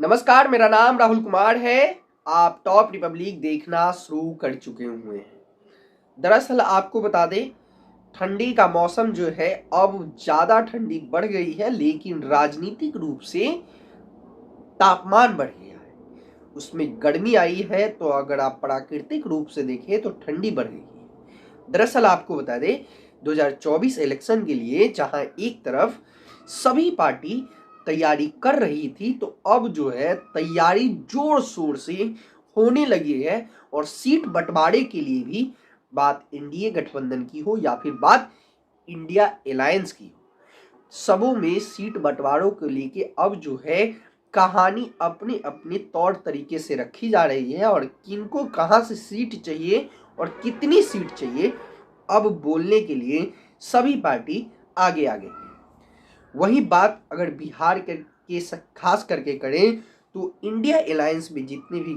नमस्कार, मेरा नाम राहुल कुमार है। आप टॉप रिपब्लिक देखना शुरू कर चुके हुए हैं। दरअसल आपको बता दें, ठंडी का मौसम जो है अब ज़्यादा ठंडी बढ़ गई है, लेकिन राजनीतिक रूप से तापमान बढ़ गया है। उसमें गर्मी आई है, तो अगर आप प्राकृतिक रूप से देखें तो ठंडी बढ़ गई है। दरअसल आपको बता दें, 2024 इलेक्शन के लिए जहां एक तरफ सभी पार्टी तैयारी कर रही थी, तो अब जो है तैयारी जोर शोर से होने लगी है। और सीट बंटवारे के लिए भी, बात एनडीए गठबंधन की हो या फिर बात इंडिया अलायंस की हो, सबों में सीट बंटवारों को लेके अब जो है कहानी अपने अपने तौर तरीके से रखी जा रही है। और किनको कहां से सीट चाहिए और कितनी सीट चाहिए, अब बोलने के लिए सभी पार्टी आगे आगे है। वही बात अगर बिहार के खास करके करें, तो इंडिया अलायंस में जितने भी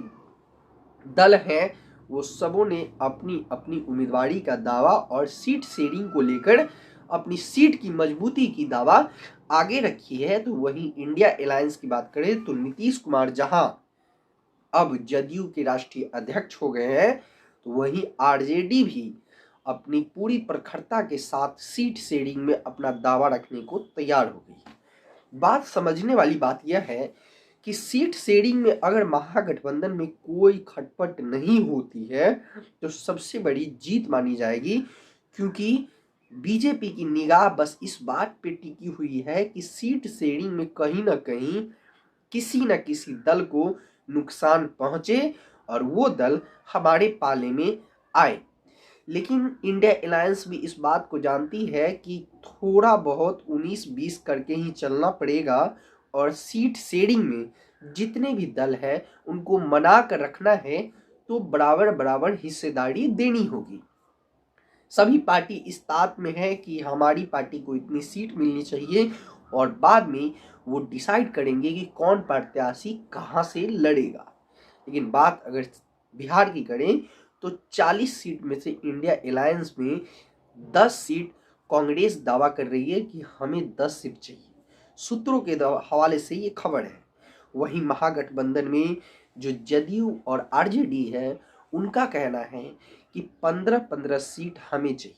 दल हैं, वो सबों ने अपनी अपनी उम्मीदवारी का दावा और सीट शेयरिंग को लेकर अपनी सीट की मजबूती की दावा आगे रखी है। तो वहीं इंडिया अलायंस की बात करें तो नीतीश कुमार जहां अब जदयू के राष्ट्रीय अध्यक्ष हो गए हैं, तो वहीं आरजेडी भी अपनी पूरी प्रखरता के साथ सीट शेयरिंग में अपना दावा रखने को तैयार हो गई। बात समझने वाली बात यह है कि सीट शेयरिंग में अगर महागठबंधन में कोई खटपट नहीं होती है, तो सबसे बड़ी जीत मानी जाएगी। क्योंकि बीजेपी की निगाह बस इस बात पे टिकी हुई है कि सीट शेयरिंग में कहीं ना कहीं किसी न किसी दल को नुकसान पहुंचे और वो दल हमारे पाले में आए। लेकिन इंडिया अलायंस भी इस बात को जानती है कि थोड़ा बहुत 19-20 करके ही चलना पड़ेगा। और सीट शेयरिंग में जितने भी दल हैं उनको मना कर रखना है, तो बराबर बराबर हिस्सेदारी देनी होगी। सभी पार्टी इस तात में है कि हमारी पार्टी को इतनी सीट मिलनी चाहिए, और बाद में वो डिसाइड करेंगे कि कौन प्रत्याशी कहाँ से लड़ेगा। लेकिन बात अगर बिहार की करें, तो 40 सीट में से इंडिया अलायंस में 10 सीट कांग्रेस दावा कर रही है कि हमें 10 सीट चाहिए। सूत्रों के हवाले से ये खबर है। वहीं महागठबंधन में जो जदयू और आरजेडी है, उनका कहना है कि 15-15 सीट हमें चाहिए।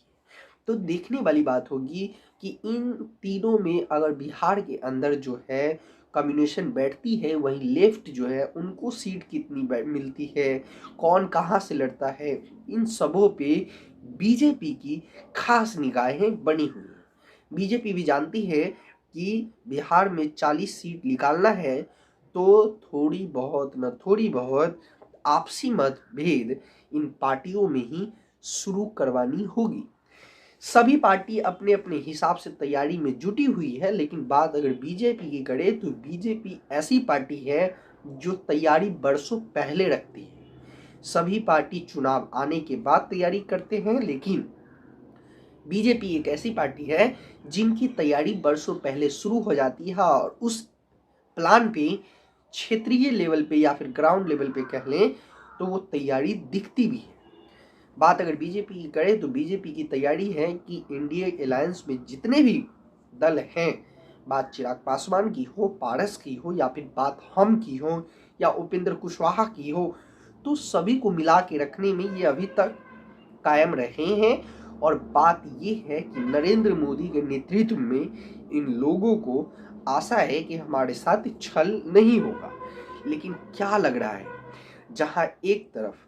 तो देखने वाली बात होगी कि इन तीनों में अगर बिहार के अंदर जो है कम्युनिकेशन बैठती है, वहीं लेफ्ट जो है उनको सीट कितनी मिलती है, कौन कहाँ से लड़ता है, इन सबों पे बीजेपी की खास निगाहें बनी हुई हैं। बीजेपी भी जानती है कि बिहार में 40 सीट निकालना है, तो थोड़ी बहुत आपसी मतभेद इन पार्टियों में ही शुरू करवानी होगी। सभी पार्टी अपने अपने हिसाब से तैयारी में जुटी हुई है। लेकिन बात अगर बीजेपी की करें, तो बीजेपी ऐसी पार्टी है जो तैयारी बरसों पहले रखती है। सभी पार्टी चुनाव आने के बाद तैयारी करते हैं, लेकिन बीजेपी एक ऐसी पार्टी है जिनकी तैयारी बरसों पहले शुरू हो जाती है, और उस प्लान पे क्षेत्रीय लेवल पे या फिर ग्राउंड लेवल पे कह लें, तो वो तैयारी दिखती भी है। बात अगर बीजेपी की करें, तो बीजेपी की तैयारी है कि इंडिया अलायंस में जितने भी दल हैं, बात चिराग पासवान की हो, पारस की हो, या फिर बात हम की हो, या उपेंद्र कुशवाहा की हो, तो सभी को मिला के रखने में ये अभी तक कायम रहे हैं। और बात ये है कि नरेंद्र मोदी के नेतृत्व में इन लोगों को आशा है कि हमारे साथ छल नहीं होगा। लेकिन क्या लग रहा है, जहां एक तरफ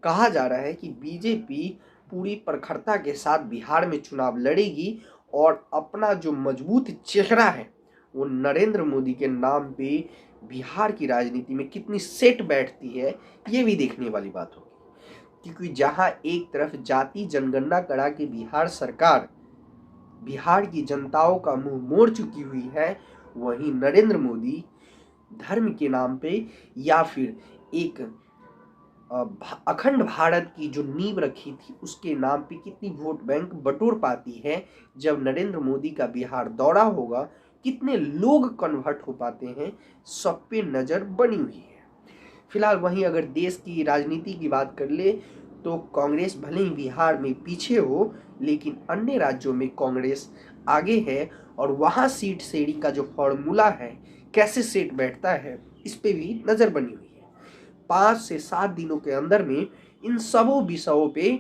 कहा जा रहा है कि बीजेपी पूरी प्रखरता के साथ बिहार में चुनाव लड़ेगी और अपना जो मजबूत चेहरा है वो नरेंद्र मोदी के नाम पे बिहार की राजनीति में कितनी सेट बैठती है, ये भी देखने वाली बात होगी। क्योंकि जहां एक तरफ जाति जनगणना करा के बिहार सरकार बिहार की जनताओं का मुंह मोड़ चुकी हुई है, वहीं नरेंद्र मोदी धर्म के नाम पे या फिर एक अखंड भारत की जो नींव रखी थी उसके नाम पे कितनी वोट बैंक बटोर पाती है। जब नरेंद्र मोदी का बिहार दौरा होगा, कितने लोग कन्वर्ट हो पाते हैं, सब पे नजर बनी हुई है। फिलहाल वहीं अगर देश की राजनीति की बात कर ले, तो कांग्रेस भले ही बिहार में पीछे हो, लेकिन अन्य राज्यों में कांग्रेस आगे है। और वहां सीट शेयरिंग का जो फॉर्मूला है, कैसे सेट बैठता है, इस पे भी नजर बनी हुई है। 5 से 7 दिनों के अंदर में इन सबों विषयों पे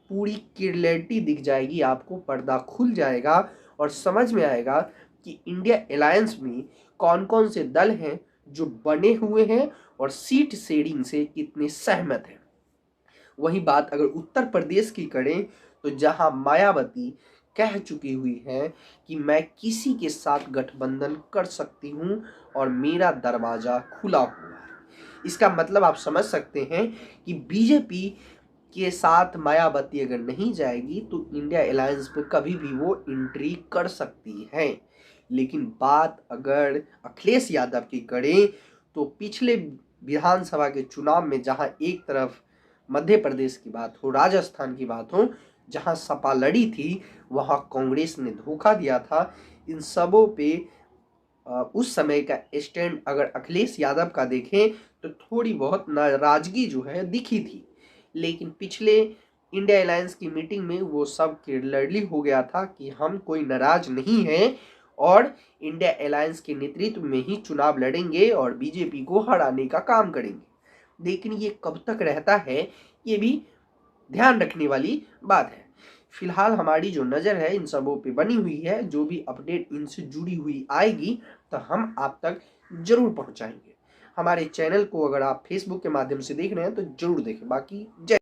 पूरी क्लियरिटी दिख जाएगी, आपको पर्दा खुल जाएगा और समझ में आएगा कि इंडिया अलायंस में कौन कौन से दल हैं जो बने हुए हैं और सीट शेयरिंग से कितने सहमत हैं। वही बात अगर उत्तर प्रदेश की करें तो जहां मायावती कह चुकी हुई है कि मैं किसी के साथ गठबंधन कर सकती हूं और मेरा दरवाजा खुला हुआ है। इसका मतलब आप समझ सकते हैं कि बीजेपी के साथ मायावती अगर नहीं जाएगी तो इंडिया अलायंस में कभी भी वो एंट्री कर सकती है। लेकिन बात अगर अखिलेश यादव की करें तो पिछले विधानसभा के चुनाव में जहां एक तरफ मध्य प्रदेश की बात हो, राजस्थान की बात हो, जहां सपा लड़ी थी, वहां कांग्रेस ने धोखा दिया था। इन सबों पे उस समय का स्टैंड अगर अखिलेश यादव का देखें तो थोड़ी बहुत नाराजगी जो है दिखी थी। लेकिन पिछले इंडिया अलायंस की मीटिंग में वो सब क्लियरली हो गया था कि हम कोई नाराज नहीं हैं और इंडिया अलायंस के नेतृत्व में ही चुनाव लड़ेंगे और बीजेपी को हराने का काम करेंगे। लेकिन ये कब तक रहता है, ये भी ध्यान रखने वाली बात है। फिलहाल हमारी जो नज़र है इन सबों पे बनी हुई है, जो भी अपडेट इनसे जुड़ी हुई आएगी तो हम आप तक जरूर पहुंचाएंगे। हमारे चैनल को अगर आप फेसबुक के माध्यम से देख रहे हैं तो जरूर देखें। बाकी जय